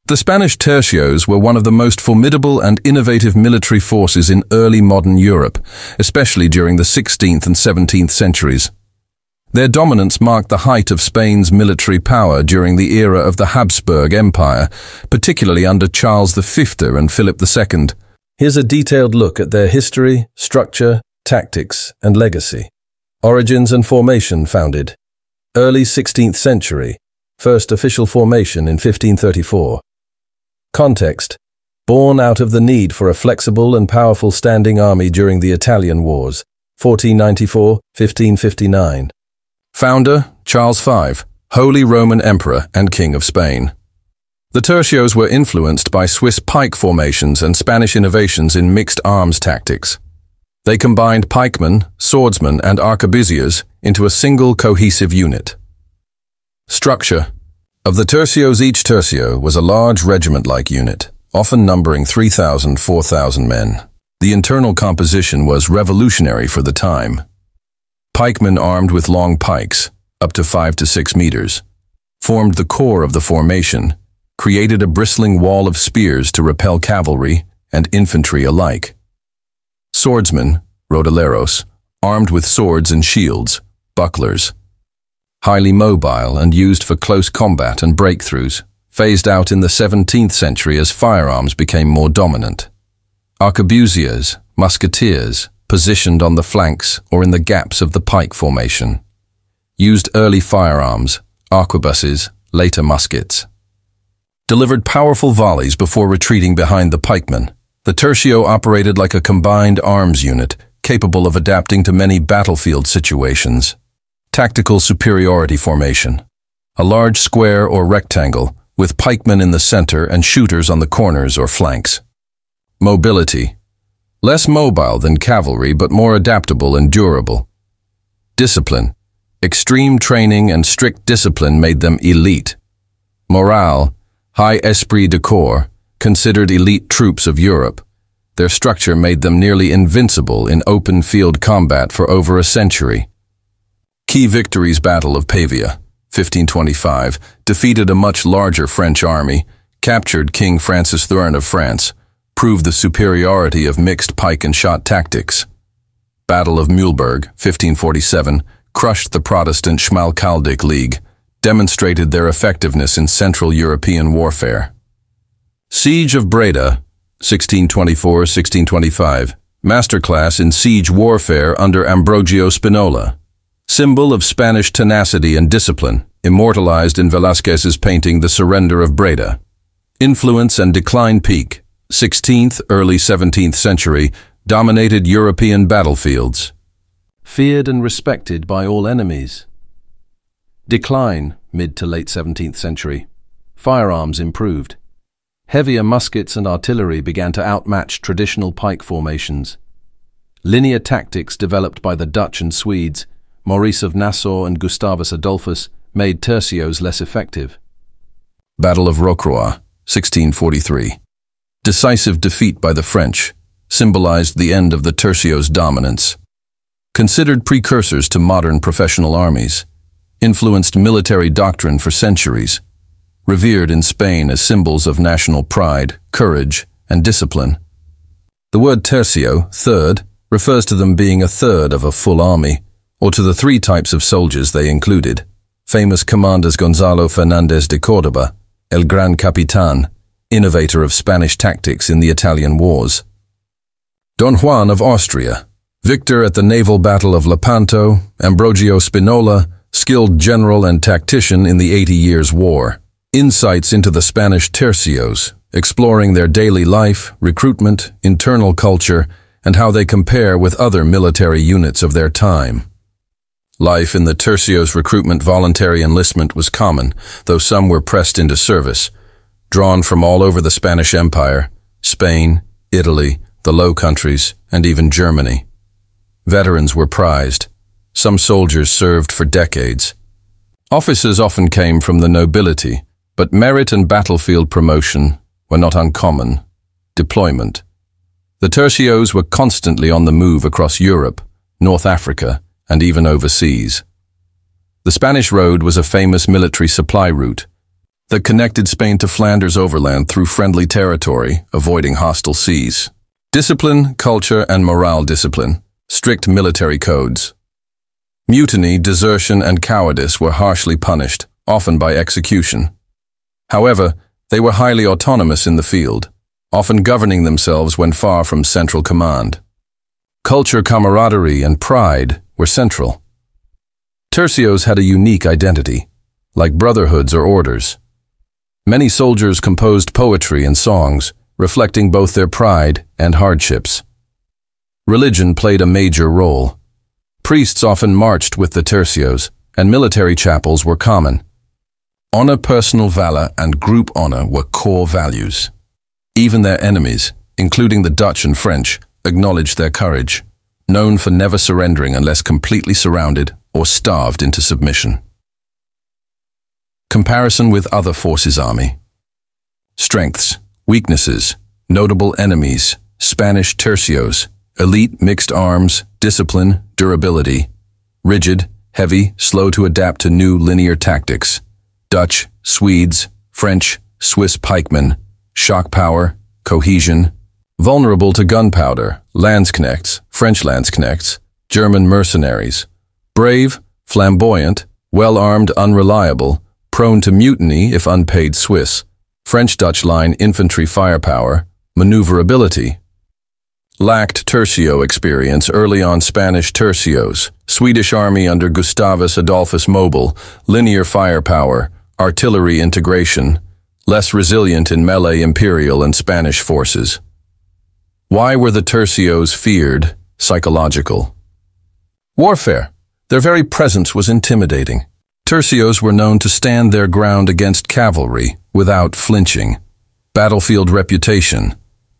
The Spanish Tercios were one of the most formidable and innovative military forces in early modern Europe, especially during the 16th and 17th centuries. Their dominance marked the height of Spain's military power during the era of the Habsburg Empire, particularly under Charles V and Philip II. Here's a detailed look at their history, structure, tactics, and legacy. Origins and formation founded. Early 16th century. First official formation in 1534. Context. Born out of the need for a flexible and powerful standing army during the Italian Wars, 1494-1559. Founder, Charles V, Holy Roman Emperor and King of Spain. The Tercios were influenced by Swiss pike formations and Spanish innovations in mixed arms tactics. They combined pikemen, swordsmen, and arquebusiers into a single cohesive unit. Structure. Of the Tercios, each Tercio was a large regiment-like unit, often numbering 3,000–4,000 men. The internal composition was revolutionary for the time. Pikemen armed with long pikes, up to 5 to 6 meters, formed the core of the formation, created a bristling wall of spears to repel cavalry and infantry alike. Swordsmen, rodilleros, armed with swords and shields, bucklers. Highly mobile and used for close combat and breakthroughs, phased out in the 17th century as firearms became more dominant. Arquebusiers, musketeers, positioned on the flanks or in the gaps of the pike formation. Used early firearms, arquebusiers, later muskets. Delivered powerful volleys before retreating behind the pikemen. The Tercio operated like a combined arms unit, capable of adapting to many battlefield situations. Tactical superiority formation. A large square or rectangle, with pikemen in the center and shooters on the corners or flanks. Mobility. Less mobile than cavalry, but more adaptable and durable. Discipline. Extreme training and strict discipline made them elite. Morale. High esprit de corps, considered elite troops of Europe. Their structure made them nearly invincible in open field combat for over a century. Key victories: Battle of Pavia, 1525, defeated a much larger French army, captured King Francis III of France, proved the superiority of mixed pike and shot tactics. Battle of Mühlberg, 1547, crushed the Protestant Schmalkaldic League, demonstrated their effectiveness in Central European warfare. Siege of Breda, 1624–1625, masterclass in siege warfare under Ambrogio Spinola. Symbol of Spanish tenacity and discipline, immortalized in Velázquez's painting The Surrender of Breda. Influence and decline peak, 16th, early 17th century, dominated European battlefields. Feared and respected by all enemies. Decline, mid to late 17th century. Firearms improved. Heavier muskets and artillery began to outmatch traditional pike formations. Linear tactics developed by the Dutch and Swedes, Maurice of Nassau and Gustavus Adolphus, made tercios less effective. Battle of Rocroi, 1643. Decisive defeat by the French, symbolized the end of the tercios' dominance. Considered precursors to modern professional armies, influenced military doctrine for centuries, revered in Spain as symbols of national pride, courage, and discipline. The word tercio, third, refers to them being a third of a full army, or to the 3 types of soldiers they included. Famous commanders Gonzalo Fernández de Córdoba, El Gran Capitán, innovator of Spanish tactics in the Italian Wars. Don Juan of Austria, victor at the naval battle of Lepanto, Ambrogio Spinola, skilled general and tactician in the 80 Years' War. Insights into the Spanish Tercios, exploring their daily life, recruitment, internal culture, and how they compare with other military units of their time. Life in the Tercios' recruitment voluntary enlistment was common, though some were pressed into service, drawn from all over the Spanish Empire, Spain, Italy, the Low Countries, and even Germany. Veterans were prized. Some soldiers served for decades. Officers often came from the nobility, but merit and battlefield promotion were not uncommon. Deployment. The Tercios were constantly on the move across Europe, North Africa, and even overseas. The Spanish Road was a famous military supply route. that connected Spain to Flanders overland through friendly territory, avoiding hostile seas. Discipline, culture, and morale discipline, strict military codes. Mutiny, desertion, and cowardice were harshly punished, often by execution. However, they were highly autonomous in the field, often governing themselves when far from central command. Culture, camaraderie, and pride were central. Tercios had a unique identity, like brotherhoods or orders. Many soldiers composed poetry and songs, reflecting both their pride and hardships. Religion played a major role. Priests often marched with the tercios, and military chapels were common. Honor, personal valor, and group honor were core values. Even their enemies, including the Dutch and French, acknowledged their courage, known for never surrendering unless completely surrounded or starved into submission. Comparison with other forces' army. Strengths, weaknesses, notable enemies, Spanish tercios, elite mixed arms, discipline, durability, rigid, heavy, slow to adapt to new linear tactics, Dutch, Swedes, French, Swiss pikemen, shock power, cohesion, vulnerable to gunpowder, landsknechts, French landsknechts, German mercenaries, brave, flamboyant, well-armed, unreliable, prone to mutiny if unpaid Swiss, French-Dutch line infantry firepower, maneuverability. Lacked tercio experience early on Spanish tercios, Swedish army under Gustavus Adolphus Mobile, linear firepower, artillery integration, less resilient in melee imperial and Spanish forces. Why were the tercios feared? Psychological. Warfare. Their very presence was intimidating. Tercios were known to stand their ground against cavalry without flinching. Battlefield reputation.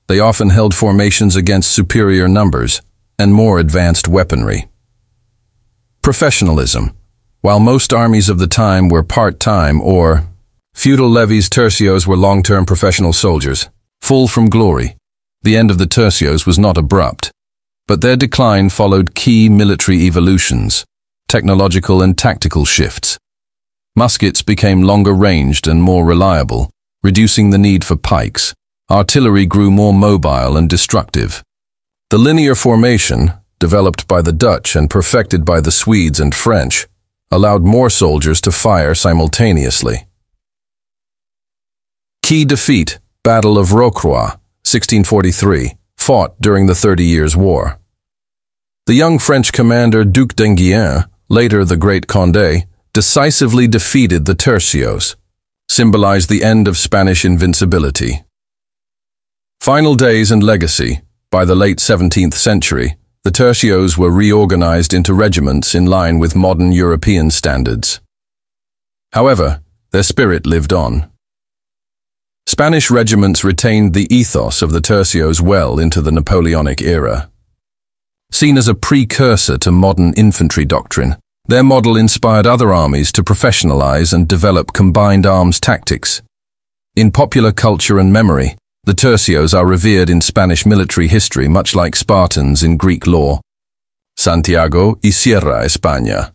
They often held formations against superior numbers and more advanced weaponry. Professionalism. While most armies of the time were part-time or feudal levies, tercios were long-term professional soldiers, full from glory. The end of the tercios was not abrupt, but their decline followed key military evolutions, technological and tactical shifts. Muskets became longer-ranged and more reliable, reducing the need for pikes. Artillery grew more mobile and destructive. The linear formation, developed by the Dutch and perfected by the Swedes and French, allowed more soldiers to fire simultaneously. Key defeat, Battle of Rocroi, 1643, fought during the 30 Years' War. The young French commander Duc d'Enghien, later the Great Condé, decisively defeated the tercios, symbolized the end of Spanish invincibility. Final days and legacy. By the late 17th century, the tercios were reorganized into regiments in line with modern European standards. However, their spirit lived on. Spanish regiments retained the ethos of the tercios well into the Napoleonic era. Seen as a precursor to modern infantry doctrine, their model inspired other armies to professionalize and develop combined arms tactics. In popular culture and memory, the tercios are revered in Spanish military history much like Spartans in Greek lore. Santiago y Sierra España.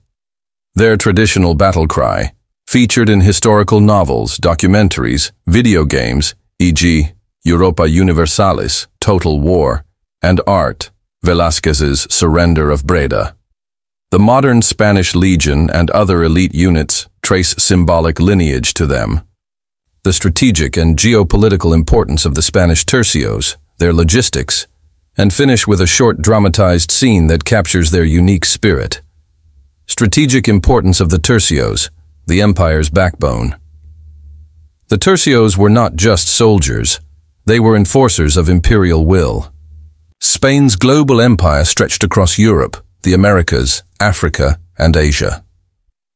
Their traditional battle cry, featured in historical novels, documentaries, video games, e.g. Europa Universalis, Total War, and art, Velázquez's Surrender of Breda. The modern Spanish Legion and other elite units trace symbolic lineage to them. The strategic and geopolitical importance of the Spanish tercios, their logistics, and finish with a short dramatized scene that captures their unique spirit. Strategic importance of the tercios, the empire's backbone. The tercios were not just soldiers, they were enforcers of imperial will. Spain's global empire stretched across Europe, the Americas, Africa, and Asia.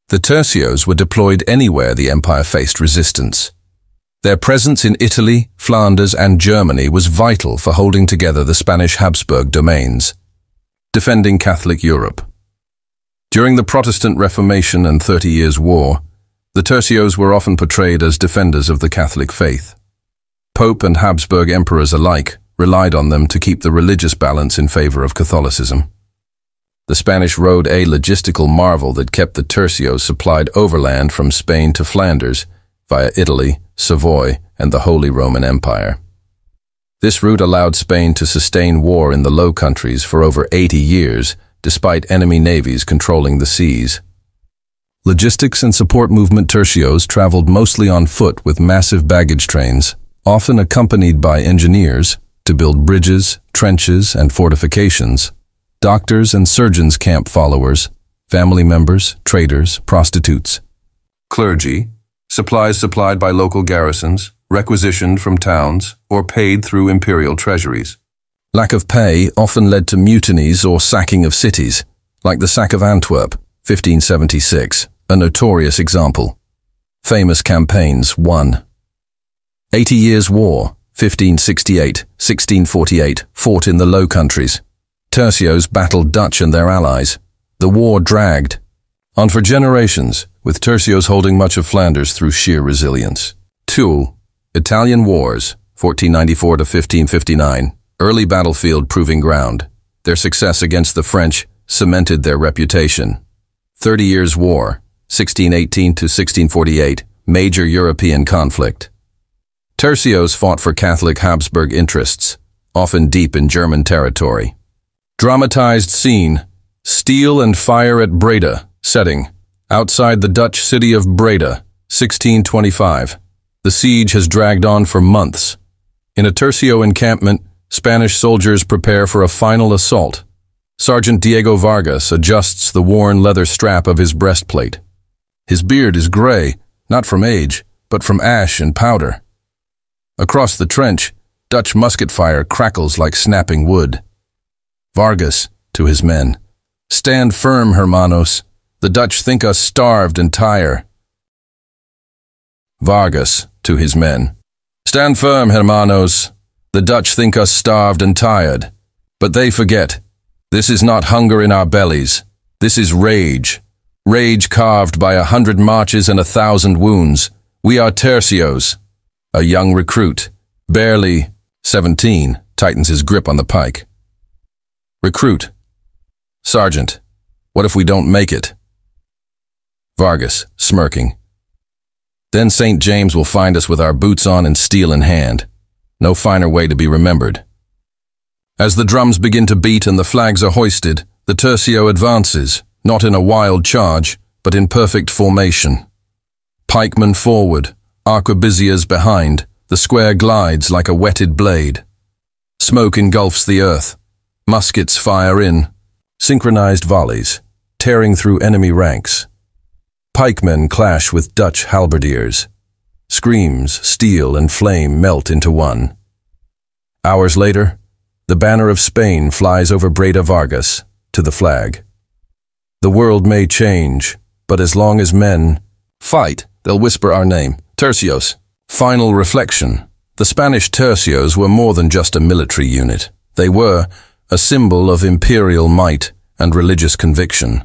The tercios were deployed anywhere the empire faced resistance. Their presence in Italy, Flanders, and Germany was vital for holding together the Spanish Habsburg domains, defending Catholic Europe. During the Protestant Reformation and 30 Years' War, the tercios were often portrayed as defenders of the Catholic faith. Pope and Habsburg emperors alike relied on them to keep the religious balance in favor of Catholicism. The Spanish rode a logistical marvel that kept the tercios supplied overland from Spain to Flanders, via Italy, Savoy, and the Holy Roman Empire. This route allowed Spain to sustain war in the Low Countries for over 80 years, despite enemy navies controlling the seas. Logistics and support movement tercios traveled mostly on foot with massive baggage trains, often accompanied by engineers, to build bridges, trenches, and fortifications. Doctors and surgeons camp followers, family members, traders, prostitutes. Clergy, supplies supplied by local garrisons, requisitioned from towns, or paid through imperial treasuries. Lack of pay often led to mutinies or sacking of cities, like the sack of Antwerp, 1576, a notorious example. Famous campaigns: 1. 80 Years' War, 1568-1648, fought in the Low Countries. Tercios battled Dutch and their allies. The war dragged on for generations, with tercios holding much of Flanders through sheer resilience. 2. Italian Wars, 1494-1559, early battlefield proving ground. Their success against the French cemented their reputation. 30 Years' War, 1618-1648, major European conflict. Tercios fought for Catholic Habsburg interests, often deep in German territory. Dramatized scene: Steel and fire at Breda. Setting: outside the Dutch city of Breda, 1625. The siege has dragged on for months. In a tercio encampment, Spanish soldiers prepare for a final assault. Sergeant Diego Vargas adjusts the worn leather strap of his breastplate. His beard is gray, not from age, but from ash and powder. Across the trench, Dutch musket fire crackles like snapping wood. Vargas, to his men: "Stand firm, hermanos. The Dutch think us starved and tired." Vargas, to his men: "Stand firm, hermanos. The Dutch think us starved and tired. But they forget. This is not hunger in our bellies. This is rage. Rage carved by 100 marches and 1,000 wounds. We are tercios." A young recruit, barely 17, tightens his grip on the pike. Recruit: "Sergeant, what if we don't make it?" Vargas, smirking: "Then St. James will find us with our boots on and steel in hand. No finer way to be remembered." As the drums begin to beat and the flags are hoisted, the tercio advances, not in a wild charge, but in perfect formation. Pikemen forward, arquebusiers behind, the square glides like a whetted blade. Smoke engulfs the earth. Muskets fire in, synchronized volleys, tearing through enemy ranks. Pikemen clash with Dutch halberdiers. Screams, steel, and flame melt into one. Hours later, the banner of Spain flies over Breda Vargas to the flag. The world may change, but as long as men fight, they'll whisper our name: tercios. Final reflection: the Spanish tercios were more than just a military unit. They were a symbol of imperial might and religious conviction,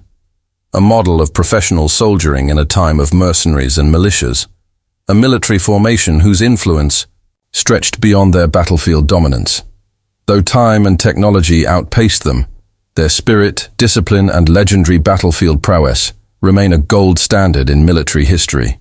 a model of professional soldiering in a time of mercenaries and militias, a military formation whose influence stretched beyond their battlefield dominance. Though time and technology outpaced them, their spirit, discipline, and legendary battlefield prowess remain a gold standard in military history.